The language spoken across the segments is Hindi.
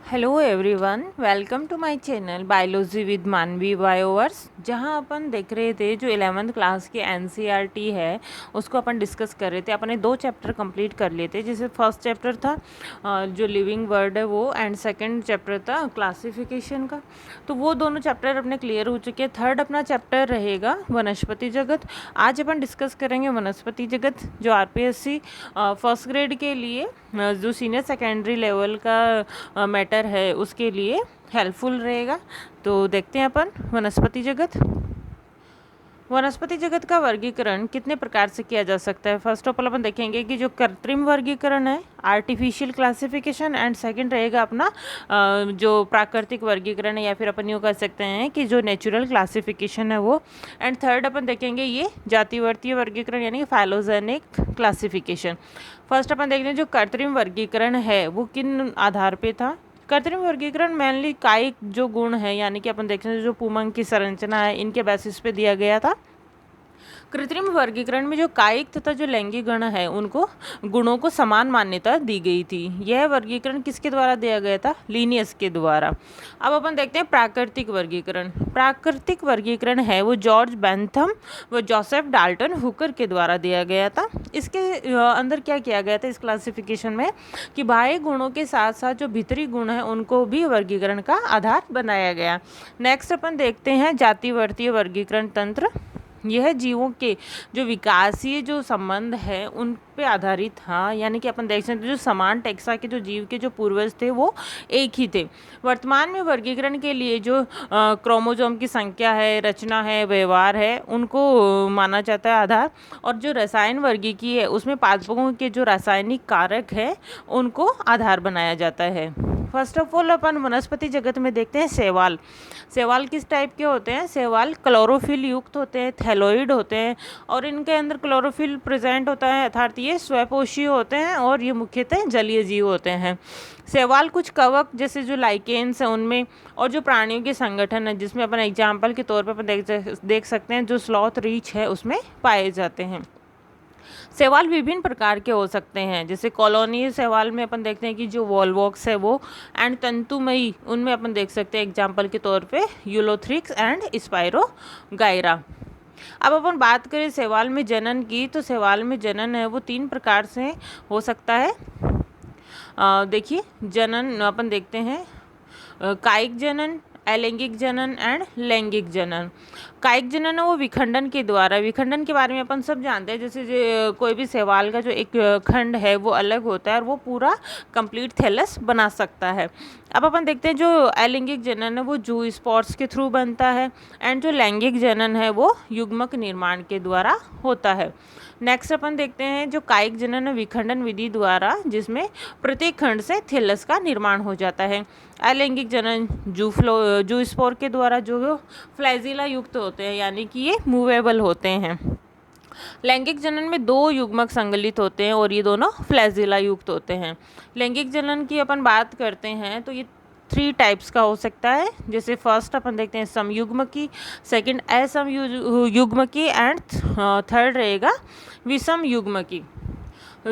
Hello everyone, welcome to my channel biology with Manvi bioverse. जहां अपन देख रहे थे जो 11th क्लास की एनसीईआरटी है उसको अपन डिस्कस कर रहे थे। अपने 2 चैप्टर कंप्लीट कर लिए थे। जैसे फर्स्ट चैप्टर था जो लिविंग वर्ड है वो, एंड सेकंड चैप्टर था क्लासिफिकेशन का। तो वो दोनों चैप्टर अपने क्लियर हो चुके हैं। थर्ड अपना चैप्टर रहेगा वनस्पति जगत। आज अपन डिस्कस करेंगे वनस्पति जगत, जो आरपीएससी फर्स्ट ग्रेड के लिए जो सीनियर सेकेंडरी लेवल का मैटर है उसके लिए हेल्पफुल रहेगा। तो देखते हैं अपन वनस्पति जगत। वनस्पति जगत का वर्गीकरण कितने प्रकार से किया जा सकता है। फर्स्ट ऑफ ऑल अपन देखेंगे कि जो कृत्रिम वर्गीकरण है, आर्टिफिशियल क्लासिफिकेशन, एंड सेकंड रहेगा अपना जो प्राकृतिक वर्गीकरण है, या फिर अपन यूँ कह सकते हैं कि जो नेचुरल क्लासिफिकेशन है वो। एंड थर्ड अपन देखेंगे ये जातिवर्तीय वर्गीकरण यानी कि फाइलोजेनिक क्लासिफिकेशन। फर्स्ट अपन देखते हैं जो कृत्रिम वर्गीकरण है वो किन आधार पे था। कृत्रिम वर्गीकरण मेनली कायिक जो गुण है, यानी कि अपन देखते हैं जो पुमंग की संरचना है, इनके बेसिस पे दिया गया था। कृत्रिम वर्गीकरण में जो कायिक तथा जो लैंगिक गण है उनको गुणों को समान मान्यता दी गई थी। यह वर्गीकरण किसके द्वारा दिया गया था? लिनियस के द्वारा। अब अपन देखते हैं प्राकृतिक वर्गीकरण। प्राकृतिक वर्गीकरण है वो जॉर्ज बेंथम व जोसेफ डाल्टन हुकर के द्वारा दिया गया था। इसके अंदर क्या किया गया था इस क्लासिफिकेशन में कि बाह्य गुणों के साथ साथ जो भीतरी गुण है उनको भी वर्गीकरण का आधार बनाया गया। नेक्स्ट अपन देखते हैं जातिवर्तीय वर्गीकरण तंत्र। यह जीवों के जो विकासीय जो संबंध है उन पे आधारित था, यानी कि अपन देख सकते हैं जो समान टेक्सा के जो जीव के जो पूर्वज थे वो एक ही थे। वर्तमान में वर्गीकरण के लिए जो क्रोमोसोम की संख्या है, रचना है, व्यवहार है, उनको माना जाता है आधार। और जो रसायन वर्गीकी है उसमें पादपों के जो रासायनिक कारक है उनको आधार बनाया जाता है। फर्स्ट ऑफ ऑल अपन वनस्पति जगत में देखते हैं शैवाल। शैवाल किस टाइप के होते हैं? शैवाल क्लोरोफिल युक्त होते हैं, थैलोइड होते हैं, और इनके अंदर क्लोरोफिल प्रेजेंट होता है, अर्थात ये स्वपोषी होते हैं और ये मुख्यतः जलीय जीव होते हैं। शैवाल कुछ कवक जैसे जो लाइकेन्स हैं उनमें, और जो प्राणियों के संगठन है जिसमें अपन एग्जाम्पल के तौर पर अपन देख सकते हैं जो स्लॉथ रीछ है उसमें पाए जाते हैं। शैवाल विभिन्न प्रकार के हो सकते हैं। जैसे कॉलोनी शैवाल में अपन देखते हैं कि जो वॉलवॉक्स है वो, एंड तंतुमयी उनमें अपन देख सकते हैं एग्जाम्पल के तौर पे यूलोथ्रिक्स एंड स्पाइरोगाइरा। अब अपन बात करें शैवाल में जनन की, तो शैवाल में जनन है वो 3 प्रकार से हो सकता है। देखिए जनन अपन देखते हैं कायिक जनन, अलैंगिक जनन एंड लैंगिक जनन। कायिक जनन है वो विखंडन के द्वारा। विखंडन के बारे में अपन सब जानते हैं। जैसे कोई भी शैवाल का जो एक खंड है वो अलग होता है और वो पूरा कंप्लीट थैलस बना सकता है। अब अपन देखते हैं जो अलैंगिक जनन है वो जू स्पॉट्स के थ्रू बनता है, एंड जो लैंगिक जनन है वो युग्मक निर्माण के द्वारा होता है। नेक्स्ट अपन देखते हैं जो कायिक जनन विखंडन विधि द्वारा, जिसमें प्रत्येक खंड से थैलस का निर्माण हो जाता है। अलैंगिक जनन जू स्पोर के द्वारा जो फ्लैजिला युक्त होते हैं, यानी कि ये मूवेबल होते हैं। लैंगिक जनन में 2 युग्मक संगलित होते हैं और ये दोनों फ्लैजिला युक्त होते हैं। लैंगिक जनन की अपन बात करते हैं तो ये 3 टाइप्स का हो सकता है। जैसे फर्स्ट अपन देखते हैं समयुग्मकी, सेकंड असमयुग्मकी, एंड थर्ड रहेगा विषम युग्मकी।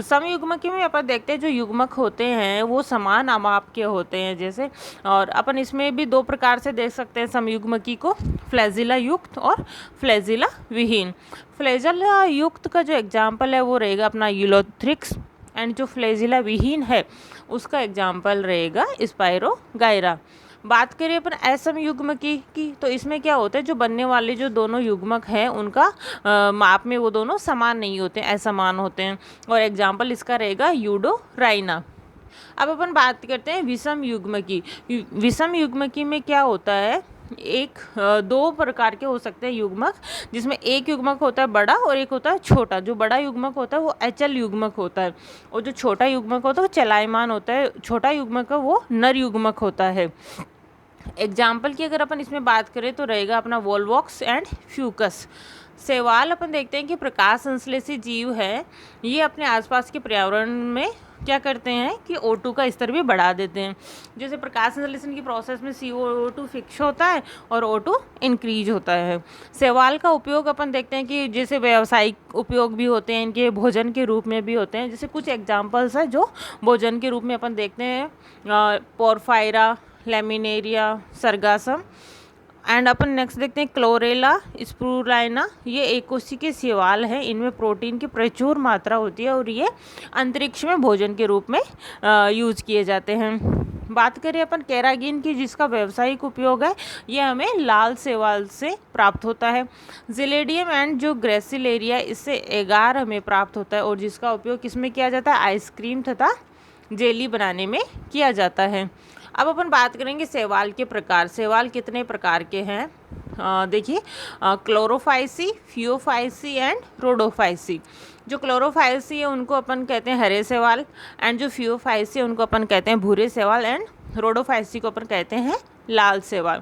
समयुग्मकी में अपन देखते हैं जो युग्मक होते हैं वो समान आमाप के होते हैं जैसे, और अपन इसमें भी 2 प्रकार से देख सकते हैं समयुग्मकी को, फ्लैजिला युक्त और फ्लैजिला विहीन। फ्लैजिला युक्त का जो एग्जाम्पल है वो रहेगा अपना यूलोथ्रिक्स, एंड जो फ्लैजिला विहीन है उसका एग्जाम्पल रहेगा स्पाइरोगाइरा। बात करें अपन असम युग्मकी की, तो इसमें क्या होता है जो बनने वाले जो दोनों युग्मक हैं उनका माप में वो दोनों समान नहीं होते, असमान होते हैं, और एग्जाम्पल इसका रहेगा यूडोराइना। अब अपन बात करते हैं विषम युग्मकी। विषम युग्मकी में क्या होता है, 2 प्रकार के हो सकते हैं युग्मक, जिसमें एक युग्मक होता है बड़ा और एक होता है छोटा। जो बड़ा युग्मक होता है वो अचल युग्मक होता है, और जो छोटा युग्मक होता है वो चलायमान होता है। छोटा युग्मक है वो नर युग्मक होता है। एग्जाम्पल की अगर अपन इसमें बात करें तो रहेगा अपना वॉलवॉक्स एंड फ्यूकस। शैवाल अपन देखते हैं कि प्रकाश संश्लेषी जीव है। ये अपने आसपास के पर्यावरण में क्या करते हैं कि O2 का स्तर भी बढ़ा देते हैं। जैसे प्रकाश संश्लेषण की प्रोसेस में CO2 फिक्स होता है और O2 इंक्रीज होता है। शैवाल का उपयोग अपन देखते हैं कि जैसे व्यावसायिक उपयोग भी होते हैं, इनके भोजन के रूप में भी होते हैं। जैसे कुछ एग्जांपल्स है जो भोजन के रूप में अपन देखते हैं, porphyra, laminaria, sargassum. And upon next देखते हैं क्लोरेला स्पूराइना। ये एकोशिकीय शैवाल है, इनमें प्रोटीन की प्रचुर मात्रा होती है और ये अंतरिक्ष में भोजन के रूप में यूज किए जाते हैं। बात करें अपन कैरागिन की, जिसका व्यावसायिक उपयोग है, ये हमें लाल शैवाल से प्राप्त होता है। जिलेडियम एंड जो ग्रेसिलेरिया, इससे एगार हमें प्राप्त होता है और जिसका उपयोग किसमें किया जाता है, आइसक्रीम तथा जेली बनाने में किया जाता है। अब अपन बात करेंगे शैवाल के प्रकार। शैवाल कितने प्रकार के हैं, देखिए, क्लोरोफाइसी, फियोफाइसी एंड रोडोफाइसी। जो क्लोरोफाइसी है उनको अपन कहते हैं हरे शैवाल, एंड जो फियोफाइसी है उनको अपन कहते हैं भूरे शैवाल, एंड रोडोफाइसी को अपन कहते हैं लाल शैवाल।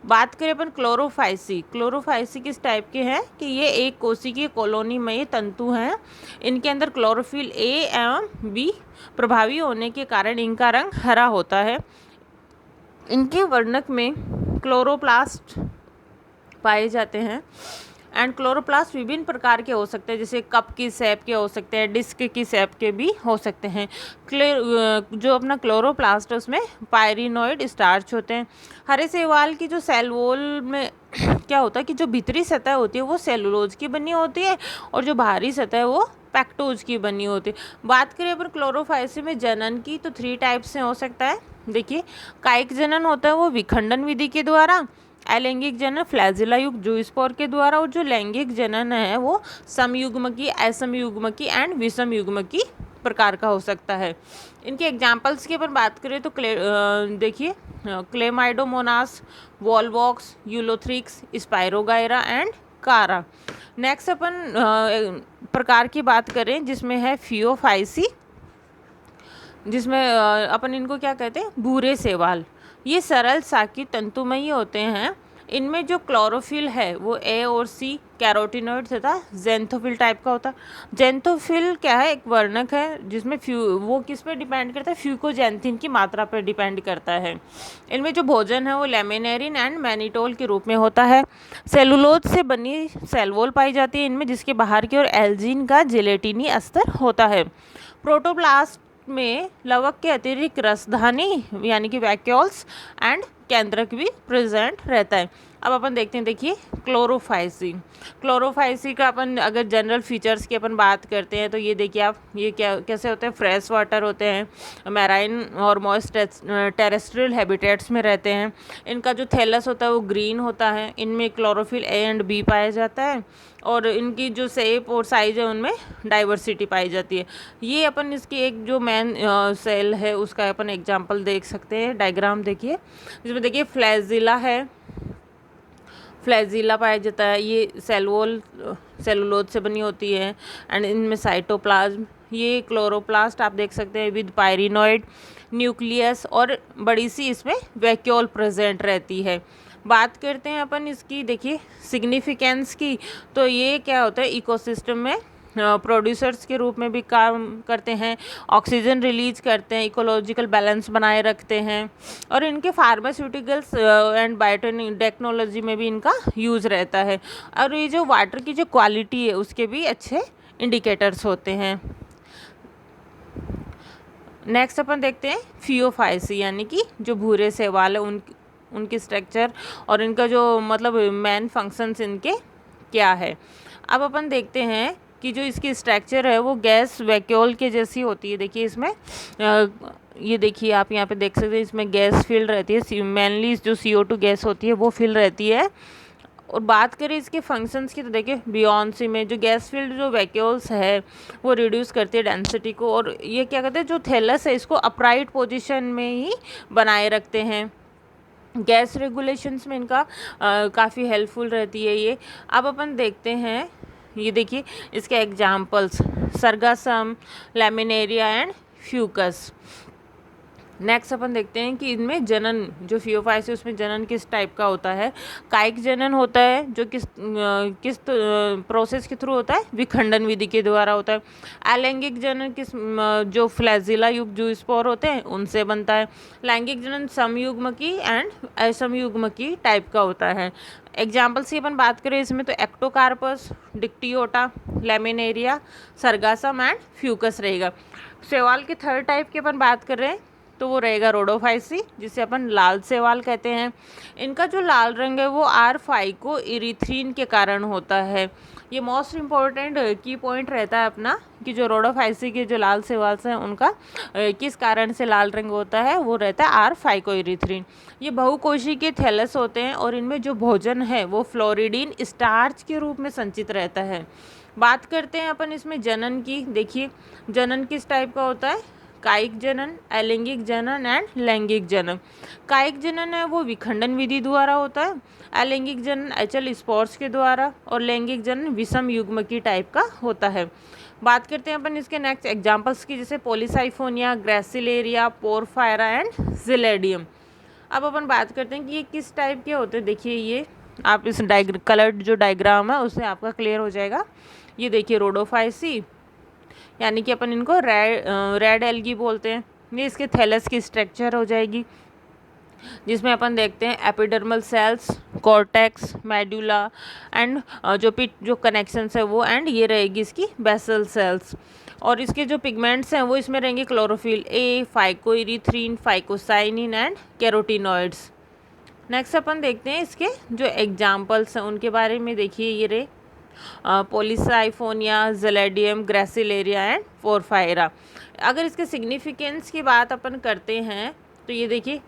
बात करें अपन क्लोरोफाइसी, क्लोरोफाइसी किस टाइप के हैं कि ये एक कोशिकीय कॉलोनी में ये तंतु हैं। इनके अंदर क्लोरोफिल A एवं B प्रभावी होने के कारण इनका रंग हरा होता है। इनके वर्णक में क्लोरोप्लास्ट पाए जाते हैं। एंड क्लोरोप्लास्ट विभिन्न प्रकार के हो सकते हैं, जैसे कप की शेप के हो सकते हैं, डिस्क की शेप के भी हो सकते हैं। जो अपना क्लोरोप्लास्ट है उसमें पायरिनोइड स्टार्च होते हैं। हरे शैवाल की जो सेल वॉल में क्या होता है कि जो भीतरी सतह होती है वो सेलुलोज की बनी होती है और जो बाहरी सतह है वो पैक्टोज की बनी होती है। बात करें अपन क्लोरोफाइसी में जनन की, तो 3 टाइप से हो सकता है। देखिए, कायिक जनन होता है वो विखंडन विधि के द्वारा, अलैंगिक जनन फ्लैजिला युक्त जूस्पोर के द्वारा, और जो लैंगिक जनन है वो समयुग्मकी, असमयुग्मकी एंड विषमयुग्मकी प्रकार का हो सकता है। इनके एग्जाम्पल्स की अपन बात करें तो देखिए, Chlamydomonas, Volvox, Ulothrix, spirogyra and कारा। नेक्स्ट अपन प्रकार की बात करें जिसमें है फियोफाइसी, जिसमें अपन इनको क्या कहते हैं, भूरे शैवाल। ये सरल साकी तंतुमयी होते हैं। इनमें जो क्लोरोफिल है वो A और C कैरोटिनॉइड तथा जेंथोफिल टाइप का होता है। जेंथोफिल क्या है, एक वर्णक है जिसमें वो किस पे डिपेंड करता है, फ्यूकोजेंथिन की मात्रा पर डिपेंड करता है। इनमें जो भोजन है वो लेमिनेरिन एंड मैनिटोल के रूप में होता है। सेलुलोज से बनी सेल वॉल पाई जाती है इनमें, जिसके बाहर की ओर एल्जीन का जिलेटिनी अस्तर होता है। प्रोटोप्लास्ट में लवक के अतिरिक्त रसधानी यानी कि वैक्यूल्स एंड केंद्रक भी प्रेजेंट रहता है। अब अपन देखते हैं, देखिए क्लोरोफाइसी। क्लोरोफाइसी का अपन अगर जनरल फीचर्स की अपन बात करते हैं तो ये देखिए आप, ये क्या कैसे होते हैं, फ्रेश वाटर होते हैं, मैराइन और मॉइस्ट टेरेस्ट्रियल हैबिटेट्स में रहते हैं। इनका जो थैलस होता है वो ग्रीन होता है। इनमें क्लोरोफिल A एंड B पाया जाता है और इनकी जो शेप और साइज है उनमें डाइवर्सिटी पाई जाती है। ये अपन इसकी एक जो मेन सेल है उसका अपन एग्जांपल देख सकते हैं। डायग्राम देखिए, जिसमें देखिए फ्लैजिला है, फ्लैजिला पाया जाता है। ये सेल वॉल सेलुलोज से बनी होती है एंड इनमें साइटोप्लाज्म, ये क्लोरोप्लास्ट आप देख सकते हैं विद पायरिनोइड न्यूक्लियस, और बड़ी सी इसमें वैक्यूल प्रेजेंट रहती है। बात करते हैं अपन इसकी, देखिए सिग्निफिकेंस की, तो ये क्या होता है, इकोसिस्टम में प्रोड्यूसर्स के रूप में भी काम करते हैं, ऑक्सीजन रिलीज करते हैं, इकोलॉजिकल बैलेंस बनाए रखते हैं, और इनके फार्मास्यूटिकल्स एंड बायोटेक्नोलॉजी में भी इनका यूज़ रहता है। और ये जो वाटर की जो क्वालिटी है उसके भी अच्छे इंडिकेटर्स होते हैं। नेक्स्ट अपन देखते हैं फियोफाइसी, यानी कि जो भूरे शैवाल है उनकी स्ट्रक्चर और इनका जो मतलब मेन फंक्शंस इनके क्या है। अब अपन देखते हैं कि जो इसकी स्ट्रक्चर है वो गैस वैक्यूल के जैसी होती है। देखिए इसमें ये देखिए आप यहाँ पे देख सकते हैं, इसमें गैस फिल रहती है, मेनली जो CO2 गैस होती है वो फिल रहती है। और बात करें इसके फंक्शंस की तो देखिए बियॉन्सी में जो गैस फील्ड जो वैक्यूल्स है वो रिड्यूस करती है डेंसिटी को, और ये क्या कहते हैं, जो थैलस है इसको अपराइट पोजीशन में ही बनाए रखते हैं। गैस रेगुलेशंस में इनका काफ़ी हेल्पफुल रहती है ये। अब अपन देखते हैं, ये देखिए इसके examples sargassum, laminaria and fucus. Next अपन देखते हैं कि इनमें जनन, जो फियोफाइट है उसमें जनन किस टाइप का होता है। कायिक जनन होता है जो किस प्रोसेस के थ्रू होता है, विखंडन विधि के द्वारा होता है। अलैंगिक जनन जो फ्लैजिला युग जो स्पोर होते हैं उनसे बनता है। लैंगिक जनन समयुग्मकी एंड असमयुग्मकी टाइप का होता है। एग्जाम्पल्स की अपन बात करें इसमें तो Ectocarpus, Dictyota, laminaria, sargassum and Fucus रहेगा। शैवाल के थर्ड टाइप की अपन बात कर रहे हैं तो वो रहेगा रोडोफाइसी, जिसे अपन लाल शैवाल कहते हैं। इनका जो लाल रंग है वो आर फाइको इरिथ्रीन के कारण होता है। ये मोस्ट इम्पॉर्टेंट की पॉइंट रहता है अपना कि जो रोडोफाइसी के जो लाल शैवाल हैं उनका किस कारण से लाल रंग होता है, वो रहता है आर फाइको इरिथ्रीन। ये बहुकोशी के थैलस होते हैं और इनमें जो भोजन है वो फ्लोरिडीन स्टार्च के रूप में संचित रहता है। बात करते हैं अपन इसमें जनन की। देखिए जनन किस टाइप का होता है, कायिक जनन, अलैंगिक जनन एंड लैंगिक जनन। कायिक जनन है वो विखंडन विधि द्वारा होता है। अलैंगिक जनन एचल स्पोर्स के द्वारा और लैंगिक जनन विषम युग्मकी टाइप का होता है। बात करते हैं अपन इसके नेक्स्ट एग्जांपल्स की, जैसे Polysiphonia, gracilaria, porphyra and gelidium. अब अपन बात करते हैं कि ये किस टाइप के होते हैं। देखिए ये आप इस कलर्ड जो डायग्राम है उससे आपका क्लियर हो जाएगा। ये देखिए रोडोफाइसी, यानी कि अपन इनको रेड एल्गी बोलते हैं। ये इसके थैलस की स्ट्रक्चर हो जाएगी, जिसमें अपन देखते हैं epidermal cells, cortex, medulla and जो कनेक्शंस है वो, एंड ये रहेगी इसकी बेसल सेल्स। और इसके जो पिगमेंट्स हैं वो इसमें रहेंगे chlorophyll A, phycoerythrin, phycocyanin and carotenoids. Next अपन देखते हैं इसके जो एग्जाम्पल्स हैं उनके बारे में। देखिए ये रहे Polysiphonia, gelidium, gracilaria and porphyra. अगर इसके सिग्निफिकेंस की बात अपन करते हैं तो ये देखिए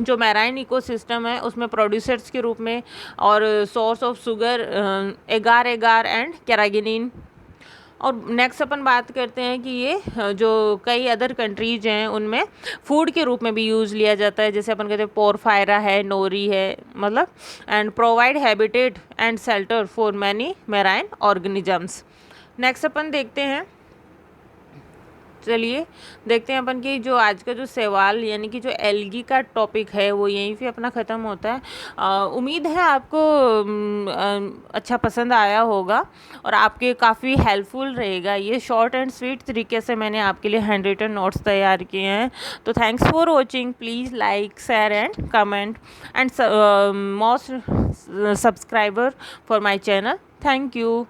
जो मैराइन इकोसिस्टम है उसमें प्रोड्यूसर्स के रूप में और सोर्स ऑफ शुगर एगार एगार एंड कैरागिनिन। और नेक्स्ट अपन बात करते हैं कि ये जो कई अदर कंट्रीज हैं उनमें फूड के रूप में भी यूज़ लिया जाता है, जैसे अपन कहते हैं पोरफायरा है, नोरी है, मतलब and provide habitat and shelter for many marine organisms. Next अपन देखते हैं, चलिए देखते हैं अपन कि जो आज का जो सवाल यानी कि जो एल्गी का टॉपिक है वो यहीं पे अपना ख़त्म होता है। उम्मीद है आपको अच्छा पसंद आया होगा और आपके काफ़ी हेल्पफुल रहेगा। ये शॉर्ट एंड स्वीट तरीके से मैंने आपके लिए हैंड रिटन नोट्स तैयार किए हैं। तो thanks for watching, please like, share and comment and most subscriber for my channel. Thank you.